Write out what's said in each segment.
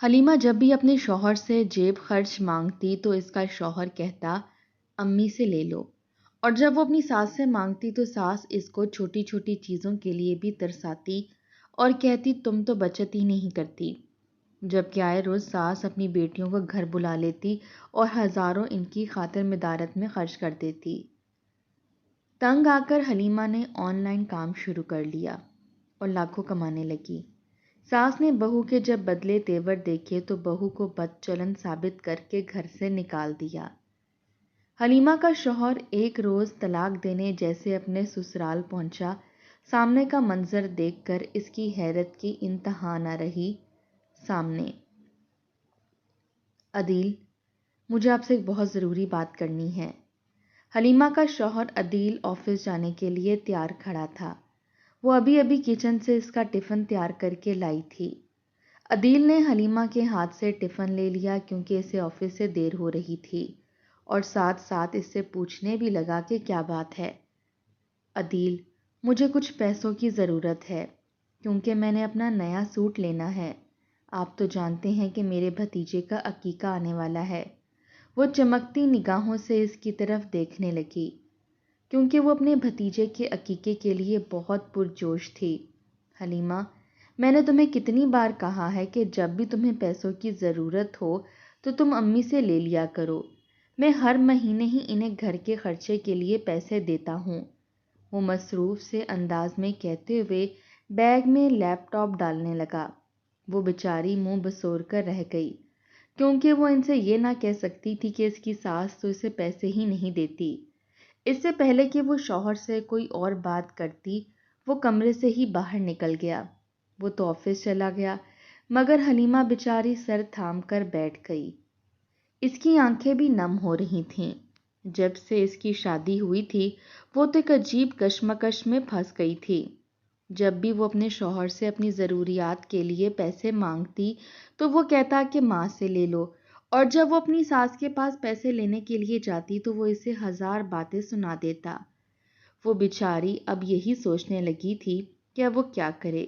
حلیمہ جب بھی اپنے شوہر سے جیب خرچ مانگتی تو اس کا شوہر کہتا امی سے لے لو، اور جب وہ اپنی ساس سے مانگتی تو ساس اس کو چھوٹی چھوٹی چیزوں کے لیے بھی ترساتی اور کہتی تم تو بچت ہی نہیں کرتی، جبکہ آئے روز ساس اپنی بیٹیوں کو گھر بلا لیتی اور ہزاروں ان کی خاطر مدارت میں خرچ کر دیتی۔ تنگ آ کر حلیمہ نے آن لائن کام شروع کر لیا اور لاکھوں کمانے لگی۔ ساس نے بہو کے جب بدلے تیور دیکھے تو بہو کو بد چلن ثابت کر کے گھر سے نکال دیا۔ حلیمہ کا شوہر ایک روز طلاق دینے جیسے اپنے سسرال پہنچا، سامنے کا منظر دیکھ کر اس کی حیرت کی انتہا نہ رہی۔ سامنے: عدیل، مجھے آپ سے ایک بہت ضروری بات کرنی ہے۔ حلیمہ کا شوہر عدیل آفس جانے کے لیے تیار کھڑا تھا۔ وہ ابھی ابھی کچن سے اس کا ٹفن تیار کر کے لائی تھی۔ عدیل نے حلیمہ کے ہاتھ سے ٹفن لے لیا کیونکہ اسے آفس سے دیر ہو رہی تھی، اور ساتھ ساتھ اس سے پوچھنے بھی لگا کہ کیا بات ہے۔ عدیل، مجھے کچھ پیسوں کی ضرورت ہے کیونکہ میں نے اپنا نیا سوٹ لینا ہے۔ آپ تو جانتے ہیں کہ میرے بھتیجے کا عقیقہ آنے والا ہے۔ وہ چمکتی نگاہوں سے اس کی طرف دیکھنے لگی کیونکہ وہ اپنے بھتیجے کے عقیقے کے لیے بہت پرجوش تھی۔ حلیمہ، میں نے تمہیں کتنی بار کہا ہے کہ جب بھی تمہیں پیسوں کی ضرورت ہو تو تم امی سے لے لیا کرو۔ میں ہر مہینے ہی انہیں گھر کے خرچے کے لیے پیسے دیتا ہوں۔ وہ مصروف سے انداز میں کہتے ہوئے بیگ میں لیپ ٹاپ ڈالنے لگا۔ وہ بیچاری منہ بسور کر رہ گئی کیونکہ وہ ان سے یہ نہ کہہ سکتی تھی کہ اس کی ساس تو اسے پیسے ہی نہیں دیتی۔ اس سے پہلے کہ وہ شوہر سے کوئی اور بات کرتی، وہ کمرے سے ہی باہر نکل گیا۔ وہ تو آفس چلا گیا، مگر حلیمہ بیچاری سر تھام کر بیٹھ گئی۔ اس کی آنکھیں بھی نم ہو رہی تھیں۔ جب سے اس کی شادی ہوئی تھی وہ تو ایک عجیب کشمکش میں پھنس گئی تھی۔ جب بھی وہ اپنے شوہر سے اپنی ضروریات کے لیے پیسے مانگتی تو وہ کہتا کہ ماں سے لے لو، اور جب وہ اپنی ساس کے پاس پیسے لینے کے لیے جاتی تو وہ اسے ہزار باتیں سنا دیتا۔ وہ بیچاری اب یہی سوچنے لگی تھی کہ اب وہ کیا کرے،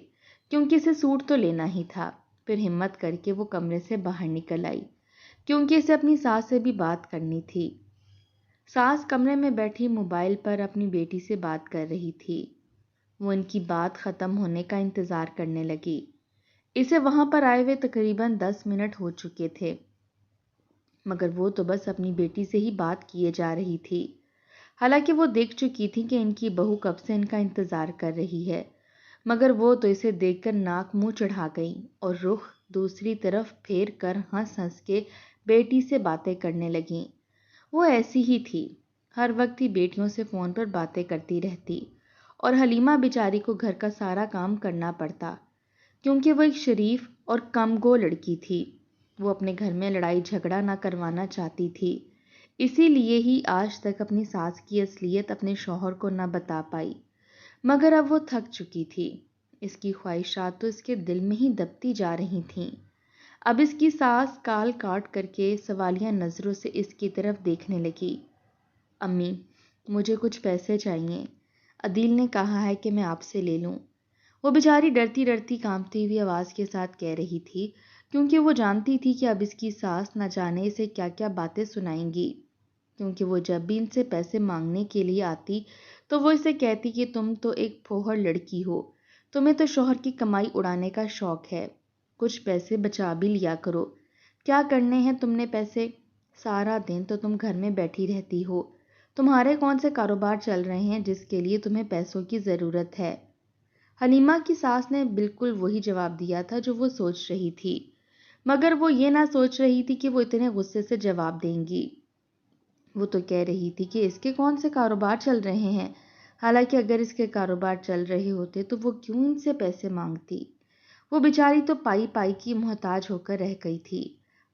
کیونکہ اسے سوٹ تو لینا ہی تھا۔ پھر ہمت کر کے وہ کمرے سے باہر نکل آئی کیونکہ اسے اپنی ساس سے بھی بات کرنی تھی۔ ساس کمرے میں بیٹھی موبائل پر اپنی بیٹی سے بات کر رہی تھی۔ وہ ان کی بات ختم ہونے کا انتظار کرنے لگی۔ اسے وہاں پر آئے ہوئے تقریباً 10 منٹ ہو چکے تھے، مگر وہ تو بس اپنی بیٹی سے ہی بات کیے جا رہی تھی۔ حالانکہ وہ دیکھ چکی تھی کہ ان کی بہو کب سے ان کا انتظار کر رہی ہے، مگر وہ تو اسے دیکھ کر ناک منہ چڑھا گئی اور رخ دوسری طرف پھیر کر ہنس ہنس کے بیٹی سے باتیں کرنے لگیں۔ وہ ایسی ہی تھی، ہر وقت ہی بیٹیوں سے فون پر باتیں کرتی رہتی، اور حلیمہ بیچاری کو گھر کا سارا کام کرنا پڑتا کیونکہ وہ ایک شریف اور کم گو لڑکی تھی۔ وہ اپنے گھر میں لڑائی جھگڑا نہ کروانا چاہتی تھی، اسی لیے ہی آج تک اپنی ساس کی اصلیت اپنے شوہر کو نہ بتا پائی، مگر اب وہ تھک چکی تھی۔ اس کی خواہشات تو اس کے دل میں ہی دبتی جا رہی تھیں۔ اب اس کی ساس کال کاٹ کر کے سوالیہ نظروں سے اس کی طرف دیکھنے لگی۔ امی، مجھے کچھ پیسے چاہیے، عدیل نے کہا ہے کہ میں آپ سے لے لوں۔ وہ بیچاری ڈرتی ڈرتی کانپتی ہوئی آواز کے ساتھ کہہ رہی تھی کیونکہ وہ جانتی تھی کہ اب اس کی ساس نہ جانے اسے کیا کیا باتیں سنائیں گی، کیونکہ وہ جب بھی ان سے پیسے مانگنے کے لیے آتی تو وہ اسے کہتی کہ تم تو ایک پھوہڑ لڑکی ہو، تمہیں تو شوہر کی کمائی اڑانے کا شوق ہے، کچھ پیسے بچا بھی لیا کرو۔ کیا کرنے ہیں تم نے پیسے؟ سارا دن تو تم گھر میں بیٹھی رہتی ہو، تمہارے کون سے کاروبار چل رہے ہیں جس کے لیے تمہیں پیسوں کی ضرورت ہے؟ حلیمہ کی ساس نے بالکل وہی جواب دیا تھا جو وہ سوچ رہی تھی، مگر وہ یہ نہ سوچ رہی تھی کہ وہ اتنے غصے سے جواب دیں گی۔ وہ تو کہہ رہی تھی کہ اس کے کون سے کاروبار چل رہے ہیں، حالانکہ اگر اس کے کاروبار چل رہے ہوتے تو وہ کیوں ان سے پیسے مانگتی؟ وہ بیچاری تو پائی پائی کی محتاج ہو کر رہ گئی تھی۔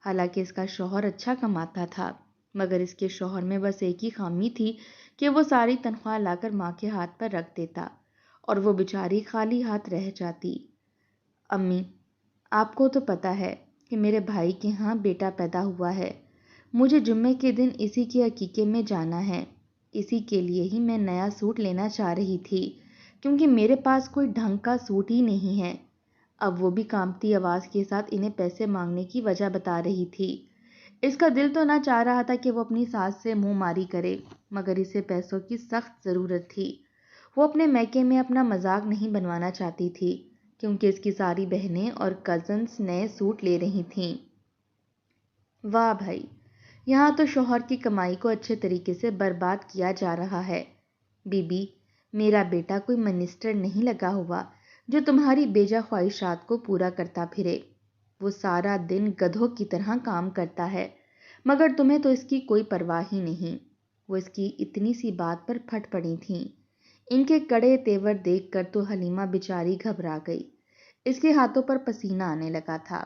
حالانکہ اس کا شوہر اچھا کماتا تھا، مگر اس کے شوہر میں بس ایک ہی خامی تھی کہ وہ ساری تنخواہ لا کر ماں کے ہاتھ پر رکھ دیتا اور وہ بیچاری خالی ہاتھ رہ جاتی۔ امی، آپ کو تو پتہ ہے کہ میرے بھائی کے ہاں بیٹا پیدا ہوا ہے، مجھے جمعے کے دن اسی کے عقیقے میں جانا ہے، اسی کے لیے ہی میں نیا سوٹ لینا چاہ رہی تھی کیونکہ میرے پاس کوئی ڈھنگ کا سوٹ ہی نہیں ہے۔ اب وہ بھی کانپتی آواز کے ساتھ انہیں پیسے مانگنے کی وجہ بتا رہی تھی۔ اس کا دل تو نہ چاہ رہا تھا کہ وہ اپنی ساس سے منہ ماری کرے، مگر اسے پیسوں کی سخت ضرورت تھی۔ وہ اپنے میکے میں اپنا مذاق نہیں بنوانا چاہتی تھی، کیونکہ اس کی ساری بہنیں اور کزنز نئے سوٹ لے رہی تھیں۔ واہ بھائی، یہاں تو شوہر کی کمائی کو اچھے طریقے سے برباد کیا جا رہا ہے۔ بی بی، میرا بیٹا کوئی منسٹر نہیں لگا ہوا جو تمہاری بیجا خواہشات کو پورا کرتا پھرے۔ وہ سارا دن گدھوں کی طرح کام کرتا ہے، مگر تمہیں تو اس کی کوئی پرواہ ہی نہیں۔ وہ اس کی اتنی سی بات پر پھٹ پڑی تھیں۔ ان کے کڑے تیور دیکھ کر تو حلیمہ بیچاری گھبرا گئی۔ اس کے ہاتھوں پر پسینہ آنے لگا تھا۔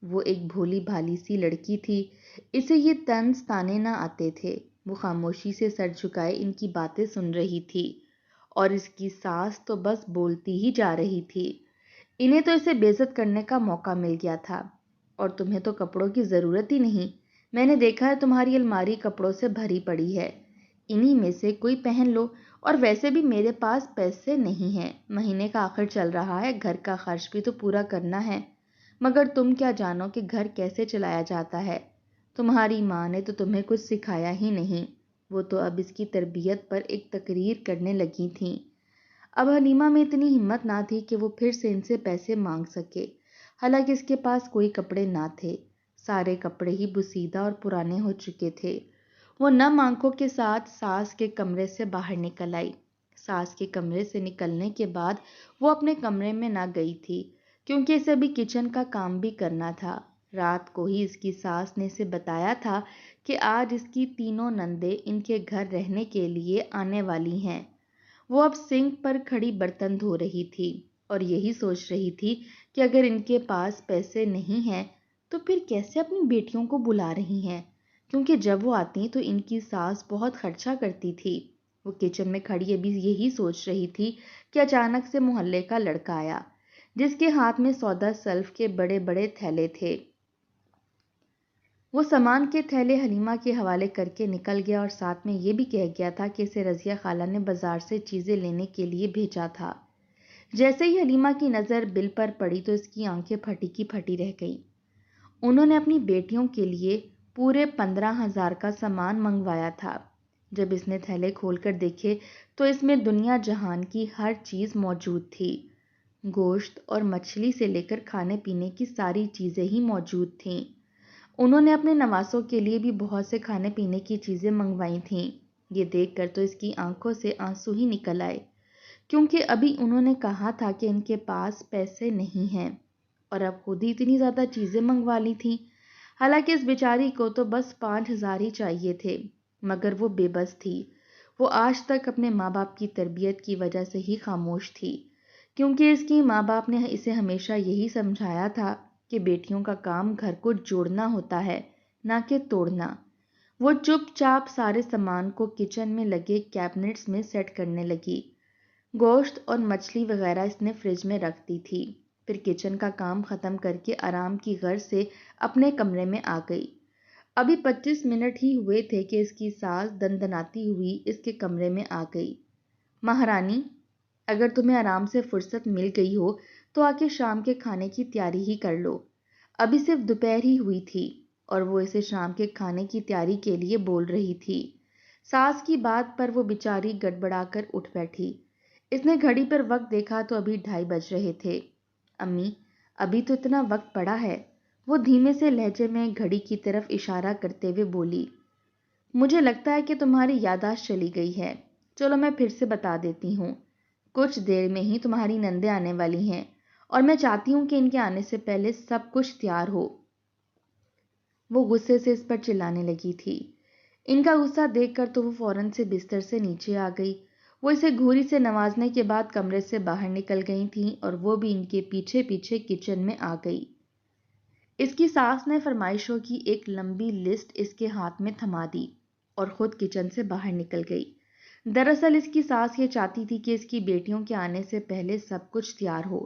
وہ ایک بھولی بھالی سی لڑکی تھی، اسے یہ طنز تانے نہ آتے تھے۔ وہ خاموشی سے سر جھکائے ان کی باتیں سن رہی تھی، اور اس کی ساس تو بس بولتی ہی جا رہی تھی۔ انہیں تو اسے بے عزت کرنے کا موقع مل گیا تھا۔ اور تمہیں تو کپڑوں کی ضرورت ہی نہیں، میں نے دیکھا ہے تمہاری الماری کپڑوں سے بھری پڑی ہے، انہی میں سے کوئی پہن لو۔ اور ویسے بھی میرے پاس پیسے نہیں ہیں، مہینے کا آخر چل رہا ہے، گھر کا خرچ بھی تو پورا کرنا ہے۔ مگر تم کیا جانو کہ گھر کیسے چلایا جاتا ہے؟ تمہاری ماں نے تو تمہیں کچھ سکھایا ہی نہیں۔ وہ تو اب اس کی تربیت پر ایک تقریر کرنے لگی تھیں۔ اب حلیمہ میں اتنی ہمت نہ تھی کہ وہ پھر سے ان سے پیسے مانگ سکے، حالانکہ اس کے پاس کوئی کپڑے نہ تھے، سارے کپڑے ہی بسیدہ اور پرانے ہو چکے تھے۔ وہ نم آنکھوں کے ساتھ ساس کے کمرے سے باہر نکل آئی۔ ساس کے کمرے سے نکلنے کے بعد وہ اپنے کمرے میں نہ گئی تھی، کیونکہ اسے ابھی کچن کا کام بھی کرنا تھا۔ رات کو ہی اس کی ساس نے اسے بتایا تھا کہ آج اس کی تینوں نندیں ان کے گھر رہنے کے لیے آنے والی ہیں۔ وہ اب سنک پر کھڑی برتن دھو رہی تھی اور یہی سوچ رہی تھی کہ اگر ان کے پاس پیسے نہیں ہیں تو پھر کیسے اپنی بیٹیوں کو بلا رہی ہیں، کیونکہ جب وہ آتی تو ان کی ساس بہت خرچہ کرتی تھی۔ وہ کچن میں کھڑی ابھی یہی سوچ رہی تھی کہ اچانک سے محلے کا لڑکا آیا، جس کے ہاتھ میں سودا سلف کے بڑے بڑے تھیلے تھے۔ وہ سامان کے تھیلے حلیمہ کے حوالے کر کے نکل گیا اور ساتھ میں یہ بھی کہہ گیا تھا کہ اسے رضیہ خالہ نے بازار سے چیزیں لینے کے لیے بھیجا تھا۔ جیسے ہی حلیمہ کی نظر بل پر پڑی تو اس کی آنکھیں پھٹی کی پھٹی رہ گئیں۔ انہوں نے اپنی بیٹیوں کے لیے پورے 15,000 کا سامان منگوایا تھا۔ جب اس نے تھیلے کھول کر دیکھے تو اس میں دنیا جہان کی ہر چیز موجود تھی۔ گوشت اور مچھلی سے لے کر کھانے پینے کی ساری چیزیں ہی موجود تھیں۔ انہوں نے اپنے نواسوں کے لیے بھی بہت سے کھانے پینے کی چیزیں منگوائی تھیں۔ یہ دیکھ کر تو اس کی آنکھوں سے آنسو ہی نکل آئے، کیونکہ ابھی انہوں نے کہا تھا کہ ان کے پاس پیسے نہیں ہیں، اور اب خود ہی اتنی زیادہ چیزیں منگوا لی تھیں۔ حالانکہ اس بیچاری کو تو بس 5,000 ہی چاہیے تھے، مگر وہ بے بس تھی۔ وہ آج تک اپنے ماں باپ کی تربیت کی وجہ سے ہی خاموش تھی، کیونکہ اس کی ماں باپ نے اسے ہمیشہ یہی سمجھایا تھا کہ بیٹیوں کا کام گھر کو جوڑنا ہوتا ہے، نہ کہ توڑنا۔ وہ چپ چاپ سارے سامان کو کچن میں لگے کیبنٹس میں سیٹ کرنے لگی۔ گوشت اور مچھلی وغیرہ اس نے فریج میں رکھ دی تھی، پھر کچن کا کام ختم کر کے آرام کی غرض سے اپنے کمرے میں آ گئی۔ ابھی 25 منٹ ہی ہوئے تھے کہ اس کی ساس دندناتی ہوئی اس کے کمرے میں آ گئی۔ مہارانی، اگر تمہیں آرام سے فرصت مل گئی ہو تو آ کے شام کے کھانے کی تیاری ہی کر لو۔ ابھی صرف دوپہر ہی ہوئی تھی اور وہ اسے شام کے کھانے کی تیاری کے لیے بول رہی تھی۔ ساس کی بات پر وہ بیچاری گڑبڑا کر اٹھ بیٹھی۔ اس نے گھڑی پر وقت دیکھا تو ابھی 2:30 بج رہے تھے۔ امی، ابھی تو اتنا وقت پڑا ہے، وہ دھیمے سے لہجے میں گھڑی کی طرف اشارہ کرتے ہوئے بولی۔ مجھے لگتا ہے کہ تمہاری یادداشت چلی گئی ہے، چلو میں پھر سے بتا دیتی ہوں۔ کچھ دیر میں ہی تمہاری نندیں آنے والی ہیں اور میں چاہتی ہوں کہ ان کے آنے سے پہلے سب کچھ تیار ہو۔ وہ غصے سے اس پر چلانے لگی تھی۔ ان کا غصہ دیکھ کر تو وہ فوراً سے بستر سے نیچے آ گئی۔ وہ اسے گھوری سے نوازنے کے بعد کمرے سے باہر نکل گئی تھیں اور وہ بھی ان کے پیچھے پیچھے کچن میں آ گئی۔ اس کی ساس نے فرمائشوں کی ایک لمبی لسٹ اس کے ہاتھ میں تھما دی اور خود کچن سے باہر نکل گئی۔ دراصل اس کی ساس یہ چاہتی تھی کہ اس کی بیٹیوں کے آنے سے پہلے سب کچھ تیار ہو۔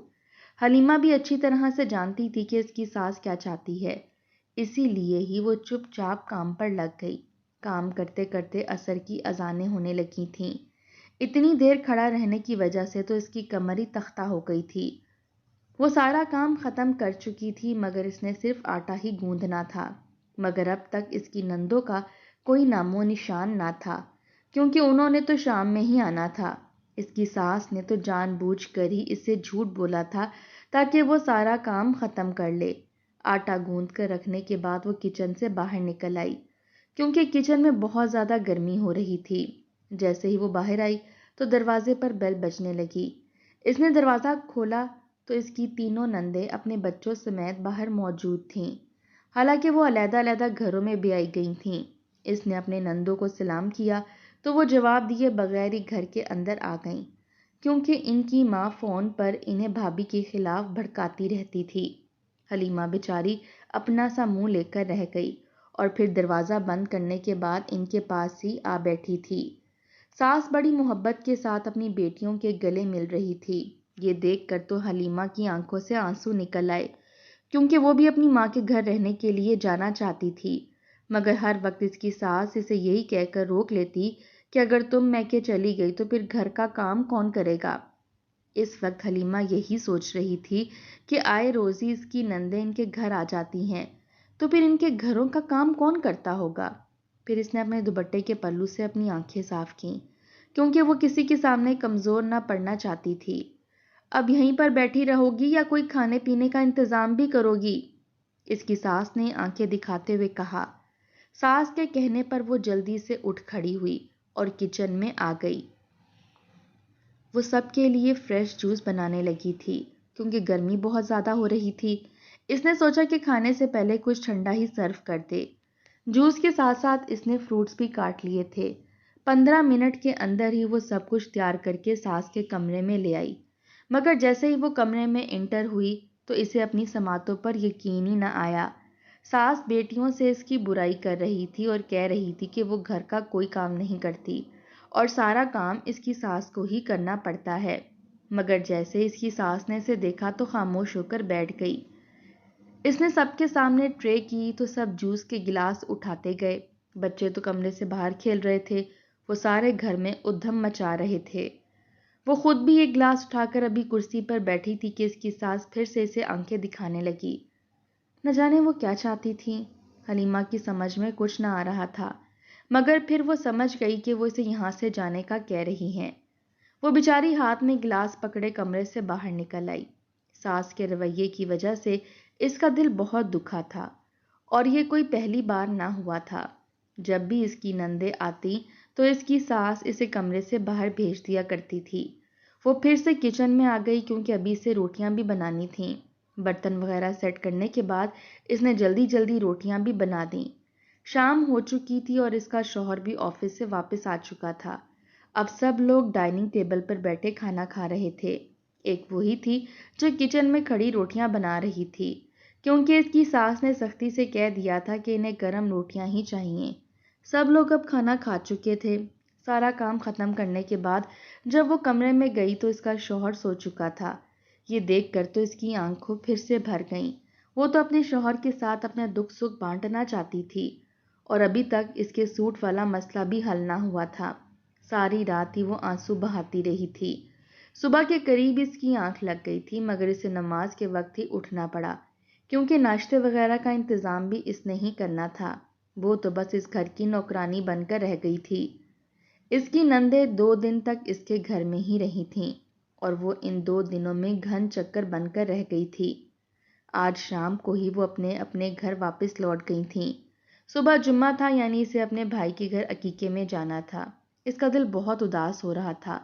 حلیمہ بھی اچھی طرح سے جانتی تھی کہ اس کی ساس کیا چاہتی ہے، اسی لیے ہی وہ چپ چاپ کام پر لگ گئی۔ کام کرتے کرتے عصر کی اذانیں ہونے لگی تھیں۔ اتنی دیر کھڑا رہنے کی وجہ سے تو اس کی کمر ہی تختہ ہو گئی تھی۔ وہ سارا کام ختم کر چکی تھی مگر اس نے صرف آٹا ہی گوندھنا تھا، مگر اب تک اس کی نندوں کا کوئی نام و نشان نہ تھا، کیونکہ انہوں نے تو شام میں ہی آنا تھا۔ اس کی ساس نے تو جان بوجھ کر ہی اسے جھوٹ بولا تھا تاکہ وہ سارا کام ختم کر لے۔ آٹا گوندھ کر رکھنے کے بعد وہ کچن سے باہر نکل آئی، کیونکہ کچن میں بہت زیادہ گرمی ہو رہی تھی۔ جیسے ہی وہ باہر آئی تو دروازے پر بیل بجنے لگی۔ اس نے دروازہ کھولا تو اس کی تینوں نندیں اپنے بچوں سمیت باہر موجود تھیں، حالانکہ وہ علیحدہ علیحدہ گھروں میں بھی آئی گئی تھیں۔ اس نے اپنے نندوں کو سلام کیا تو وہ جواب دیے بغیر ہی گھر کے اندر آ گئیں، کیونکہ ان کی ماں فون پر انہیں بھابھی کے خلاف بھڑکاتی رہتی تھی۔ حلیمہ بیچاری اپنا سا منہ لے کر رہ گئی اور پھر دروازہ بند کرنے کے بعد ان کے پاس ہی آ بیٹھی تھی۔ ساس بڑی محبت کے ساتھ اپنی بیٹیوں کے گلے مل رہی تھی۔ یہ دیکھ کر تو حلیمہ کی آنکھوں سے آنسو نکل آئے، کیونکہ وہ بھی اپنی ماں کے گھر رہنے کے لیے جانا چاہتی تھی، مگر ہر وقت اس کی ساس اسے یہی کہہ کر روک لیتی کہ اگر تم میکے چلی گئی تو پھر گھر کا کام کون کرے گا۔ اس وقت حلیمہ یہی سوچ رہی تھی کہ آئے روزی اس کی نندیں ان کے گھر آ جاتی ہیں تو پھر ان کے گھروں کا کام کون کرتا ہوگا۔ پھر اس نے اپنے دوپٹے کے پلو سے اپنی آنکھیں صاف کیں، کیونکہ وہ کسی کے سامنے کمزور نہ پڑنا چاہتی تھی۔ اب یہیں پر بیٹھی رہو گی یا کوئی کھانے پینے کا انتظام بھی کرو گی؟ اس کی ساس نے آنکھیں دکھاتے ہوئے کہا۔ ساس کے کہنے پر وہ جلدی سے اٹھ کھڑی ہوئی اور کچن میں آ گئی۔ وہ سب کے لیے فریش جوس بنانے لگی تھی، کیونکہ گرمی بہت زیادہ ہو رہی تھی۔ اس نے سوچا کہ کھانے سے پہلے کچھ ٹھنڈا ہی سرو کر دے۔ جوس کے ساتھ ساتھ اس نے فروٹس بھی کاٹ لیے تھے۔ 15 منٹ کے اندر ہی وہ سب کچھ تیار کر کے ساس کے کمرے میں لے آئی، مگر جیسے ہی وہ کمرے میں انٹر ہوئی تو اسے اپنی سماعتوں پر یقین ہی نہ آیا۔ ساس بیٹیوں سے اس کی برائی کر رہی تھی اور کہہ رہی تھی کہ وہ گھر کا کوئی کام نہیں کرتی اور سارا کام اس کی ساس کو ہی کرنا پڑتا ہے، مگر جیسے اس کی ساس نے اسے دیکھا تو خاموش ہو کر بیٹھ گئی۔ اس نے سب کے سامنے ٹرے کی تو سب جوس کے گلاس اٹھاتے گئے۔ بچے تو کمرے سے باہر کھیل رہے تھے، وہ سارے گھر میں ادھم مچا رہے تھے۔ وہ خود بھی ایک گلاس اٹھا کر ابھی کرسی پر بیٹھی تھی کہ اس کی ساس پھر سے اسے آنکھیں دکھانے لگی۔ نہ جانے وہ کیا چاہتی تھی، حلیمہ کی سمجھ میں کچھ نہ آ رہا تھا، مگر پھر وہ سمجھ گئی کہ وہ اسے یہاں سے جانے کا کہہ رہی ہیں۔ وہ بیچاری ہاتھ میں گلاس پکڑے کمرے سے باہر نکل آئی۔ ساس کے رویے کی وجہ سے اس کا دل بہت دکھا تھا، اور یہ کوئی پہلی بار نہ ہوا تھا۔ جب بھی اس کی نندیں آتی تو اس کی ساس اسے کمرے سے باہر بھیج دیا کرتی تھی۔ وہ پھر سے کچن میں آ گئی، کیونکہ ابھی سے روٹیاں بھی بنانی تھیں۔ برتن وغیرہ سیٹ کرنے کے بعد اس نے جلدی جلدی روٹیاں بھی بنا دیں۔ شام ہو چکی تھی اور اس کا شوہر بھی آفس سے واپس آ چکا تھا۔ اب سب لوگ ڈائننگ ٹیبل پر بیٹھے کھانا کھا رہے تھے۔ ایک وہی تھی جو کچن میں کھڑی روٹیاں بنا رہی تھی، کیونکہ اس کی ساس نے سختی سے کہہ دیا تھا کہ انہیں گرم روٹیاں ہی چاہیے۔ سب لوگ اب کھانا کھا چکے تھے۔ سارا کام ختم کرنے کے بعد جب وہ کمرے میں گئی تو اس کا شوہر سو چکا تھا۔ یہ دیکھ کر تو اس کی آنکھوں پھر سے بھر گئیں۔ وہ تو اپنے شوہر کے ساتھ اپنا دکھ سکھ بانٹنا چاہتی تھی، اور ابھی تک اس کے سوٹ والا مسئلہ بھی حل نہ ہوا تھا۔ ساری رات ہی وہ آنسو بہاتی رہی تھی۔ صبح کے قریب اس کی آنکھ لگ گئی تھی، مگر اسے نماز کے وقت ہی اٹھنا پڑا، کیونکہ ناشتے وغیرہ کا انتظام بھی اس نے ہی کرنا تھا۔ وہ تو بس اس گھر کی نوکرانی بن کر رہ گئی تھی۔ اس کی نندیں 2 دن تک اس کے گھر میں ہی رہی تھیں، اور وہ ان 2 دنوں میں گھن چکر بن کر رہ گئی تھی۔ آج شام کو ہی وہ اپنے اپنے گھر واپس لوٹ گئی تھیں۔ صبح جمعہ تھا، یعنی اسے اپنے بھائی کے گھر عقیقے میں جانا تھا۔ اس کا دل بہت اداس ہو رہا تھا۔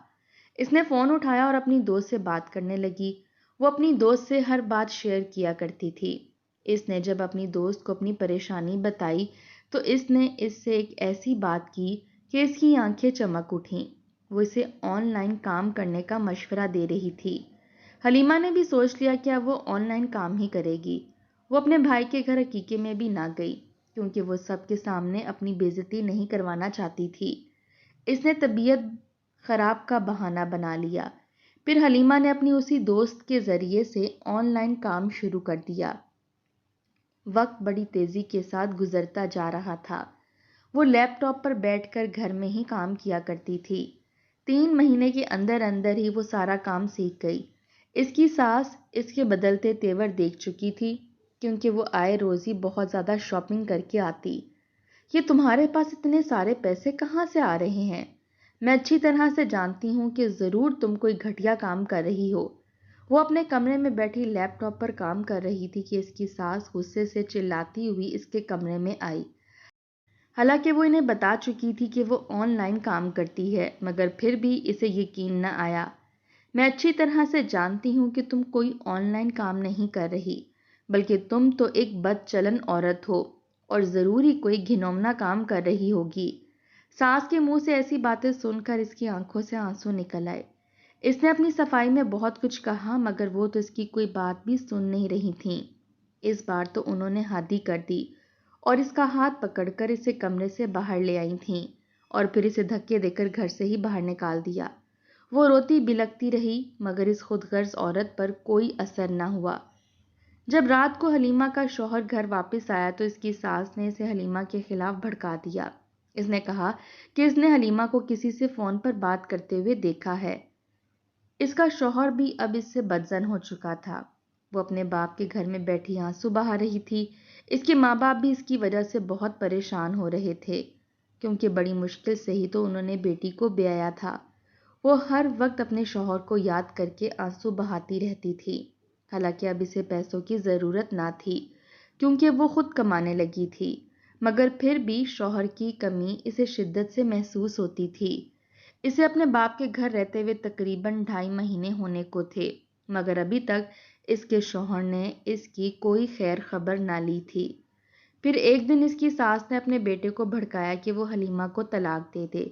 اس نے فون اٹھایا اور اپنی دوست سے بات کرنے لگی۔ وہ اپنی دوست سے ہر بات شیئر کیا کرتی تھی۔ اس نے جب اپنی دوست کو اپنی پریشانی بتائی تو اس نے اس سے ایک ایسی بات کی کہ اس کی آنکھیں چمک اٹھیں۔ وہ اسے آن لائن کام کرنے کا مشورہ دے رہی تھی۔ حلیمہ نے بھی سوچ لیا کہ اب وہ آن لائن کام ہی کرے گی۔ وہ اپنے بھائی کے گھر عقیقے میں بھی نہ گئی، کیونکہ وہ سب کے سامنے اپنی بے عزتی نہیں کروانا چاہتی تھی۔ اس نے طبیعت خراب کا بہانہ بنا لیا۔ پھر حلیمہ نے اپنی اسی دوست کے ذریعے سے آن لائن کام شروع کر دیا۔ وقت بڑی تیزی کے ساتھ گزرتا جا رہا تھا۔ وہ لیپ ٹاپ پر بیٹھ کر گھر میں ہی کام کیا کرتی تھی۔ 3 مہینے کے اندر اندر ہی وہ سارا کام سیکھ گئی۔ اس کی ساس اس کے بدلتے تیور دیکھ چکی تھی، کیونکہ وہ آئے روزی بہت زیادہ شاپنگ کر کے آتی۔ یہ تمہارے پاس اتنے سارے پیسے کہاں سے آ رہے ہیں؟ میں اچھی طرح سے جانتی ہوں کہ ضرور تم کوئی گھٹیا کام کر رہی ہو۔ وہ اپنے کمرے میں بیٹھی لیپ ٹاپ پر کام کر رہی تھی کہ اس کی ساس غصے سے چلاتی ہوئی اس کے کمرے میں آئی۔ حالانکہ وہ انہیں بتا چکی تھی کہ وہ آن لائن کام کرتی ہے، مگر پھر بھی اسے یقین نہ آیا۔ میں اچھی طرح سے جانتی ہوں کہ تم کوئی آن لائن کام نہیں کر رہی، بلکہ تم تو ایک بد چلن عورت ہو اور ضرور ہی کوئی گھناؤنا کام کر رہی ہوگی۔ ساس کے منہ سے ایسی باتیں سن کر اس کی آنکھوں سے آنسو نکل آئے۔ اس نے اپنی صفائی میں بہت کچھ کہا، مگر وہ تو اس کی کوئی بات بھی سن نہیں رہی تھیں۔ اس بار تو انہوں نے حد ہی کر دی اور اس کا ہاتھ پکڑ کر اسے کمرے سے باہر لے آئی تھیں اور پھر اسے دھکے دے کر گھر سے ہی باہر نکال دیا۔ وہ روتی بلکتی رہی، مگر اس خود غرض عورت پر کوئی اثر نہ ہوا۔ جب رات کو حلیمہ کا شوہر گھر واپس آیا تو اس کی ساس نے اسے حلیمہ کے خلاف بھڑکا دیا۔ اس نے کہا کہ اس نے حلیمہ کو کسی سے فون پر بات کرتے ہوئے دیکھا ہے۔ اس کا شوہر بھی اب اس سے بدظن ہو چکا تھا۔ وہ اپنے باپ کے گھر میں بیٹھی آنسو بہا رہی تھی۔ اس کے ماں باپ بھی اس کی وجہ سے بہت پریشان ہو رہے تھے، کیونکہ بڑی مشکل سے ہی تو انہوں نے بیٹی کو بیایا تھا۔ وہ ہر وقت اپنے شوہر کو یاد کر کے آنسو بہاتی رہتی تھی، حالانکہ اب اسے پیسوں کی ضرورت نہ تھی، کیونکہ وہ خود کمانے لگی تھی، مگر پھر بھی شوہر کی کمی اسے شدت سے محسوس ہوتی تھی۔ اسے اپنے باپ کے گھر رہتے ہوئے تقریباً 2.5 مہینے ہونے کو تھے، مگر ابھی تک اس کے شوہر نے اس کی کوئی خیر خبر نہ لی تھی۔ پھر ایک دن اس کی ساس نے اپنے بیٹے کو بھڑکایا کہ وہ حلیمہ کو طلاق دے دے،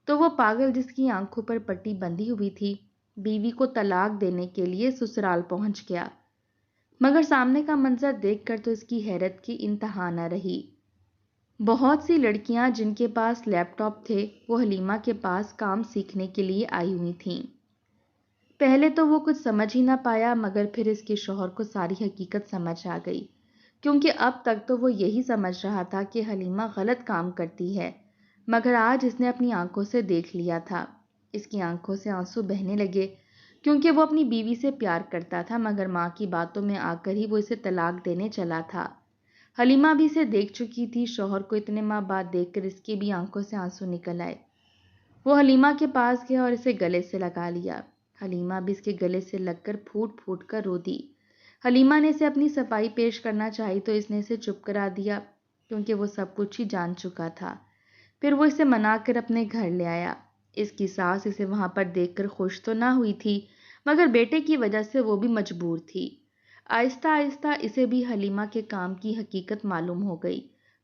تو وہ پاگل جس کی آنکھوں پر پٹی بندھی ہوئی تھی، بیوی کو طلاق دینے کے لیے سسرال پہنچ گیا۔ مگر سامنے کا منظر دیکھ کر تو اس کی حیرت کی انتہا نہ رہی۔ بہت سی لڑکیاں جن کے پاس لیپ ٹاپ تھے وہ حلیمہ کے پاس کام سیکھنے کے لیے آئی ہوئی تھیں۔ پہلے تو وہ کچھ سمجھ ہی نہ پایا، مگر پھر اس کے شوہر کو ساری حقیقت سمجھ آ گئی، کیونکہ اب تک تو وہ یہی سمجھ رہا تھا کہ حلیمہ غلط کام کرتی ہے، مگر آج اس نے اپنی آنکھوں سے دیکھ لیا تھا۔ اس کی آنکھوں سے آنسو بہنے لگے، کیونکہ وہ اپنی بیوی سے پیار کرتا تھا، مگر ماں کی باتوں میں آ کر ہی وہ اسے طلاق دینے چلا تھا۔ حلیمہ بھی اسے دیکھ چکی تھی، شوہر کو اتنے ماہ بعد دیکھ کر اس کی بھی آنکھوں سے آنسو نکل آئے۔ وہ حلیمہ کے پاس گیا اور اسے گلے سے لگا لیا۔ حلیمہ بھی اس کے گلے سے لگ کر پھوٹ پھوٹ کر رو دی۔ حلیمہ نے اسے اپنی صفائی پیش کرنا چاہی تو اس نے اسے چپ کرا دیا، کیونکہ وہ سب کچھ ہی جان چکا تھا۔ پھر وہ اسے منا کر اپنے گھر لے آیا۔ اس کی ساس اسے وہاں پر دیکھ کر خوش تو نہ ہوئی تھی، مگر بیٹے کی وجہ سے وہ بھی مجبور تھی۔ آہستہ آہستہ اسے بھی حلیمہ کے کام کی حقیقت معلوم ہو گئی،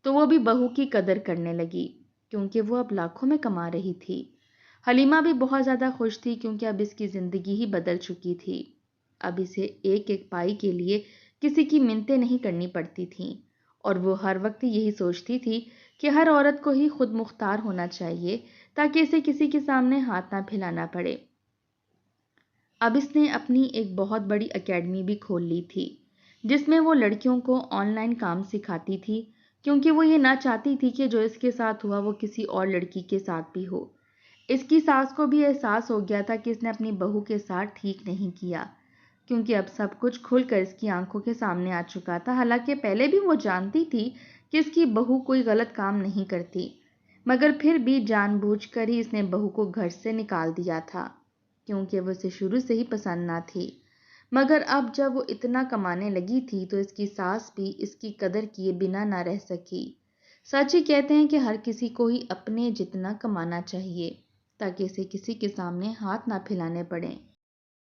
تو وہ بھی بہو کی قدر کرنے لگی، کیونکہ وہ اب لاکھوں میں کما رہی تھی۔ حلیمہ بھی بہت زیادہ خوش تھی، کیونکہ اب اس کی زندگی ہی بدل چکی تھی۔ اب اسے ایک ایک پائی کے لیے کسی کی منتیں نہیں کرنی پڑتی تھیں، اور وہ ہر وقت یہی سوچتی تھی کہ ہر عورت کو ہی خود مختار ہونا چاہیے، تاکہ اسے کسی کے سامنے ہاتھ نہ پھیلانا پڑے۔ اب اس نے اپنی ایک بہت بڑی اکیڈمی بھی کھول لی تھی، جس میں وہ لڑکیوں کو آن لائن کام سکھاتی تھی، کیونکہ وہ یہ نہ چاہتی تھی کہ جو اس کے ساتھ ہوا وہ کسی اور لڑکی کے ساتھ بھی ہو۔ اس کی ساس کو بھی احساس ہو گیا تھا کہ اس نے اپنی بہو کے ساتھ ٹھیک نہیں کیا، کیونکہ اب سب کچھ کھل کر اس کی آنکھوں کے سامنے آ چکا تھا۔ حالانکہ پہلے بھی وہ جانتی تھی کہ اس کی بہو کوئی غلط کام نہیں کرتی، مگر پھر بھی جان بوجھ کر ہی اس نے بہو کو گھر سے نکال دیا تھا، کیونکہ وہ اسے شروع سے ہی پسند نہ تھی۔ مگر اب جب وہ اتنا کمانے لگی تھی تو اس کی ساس بھی اس کی قدر کیے بنا نہ رہ سکی۔ سچ ہی کہتے ہیں کہ ہر کسی کو ہی اپنے جتنا کمانا چاہیے، تاکہ اسے کسی کے سامنے ہاتھ نہ پھیلانے پڑیں۔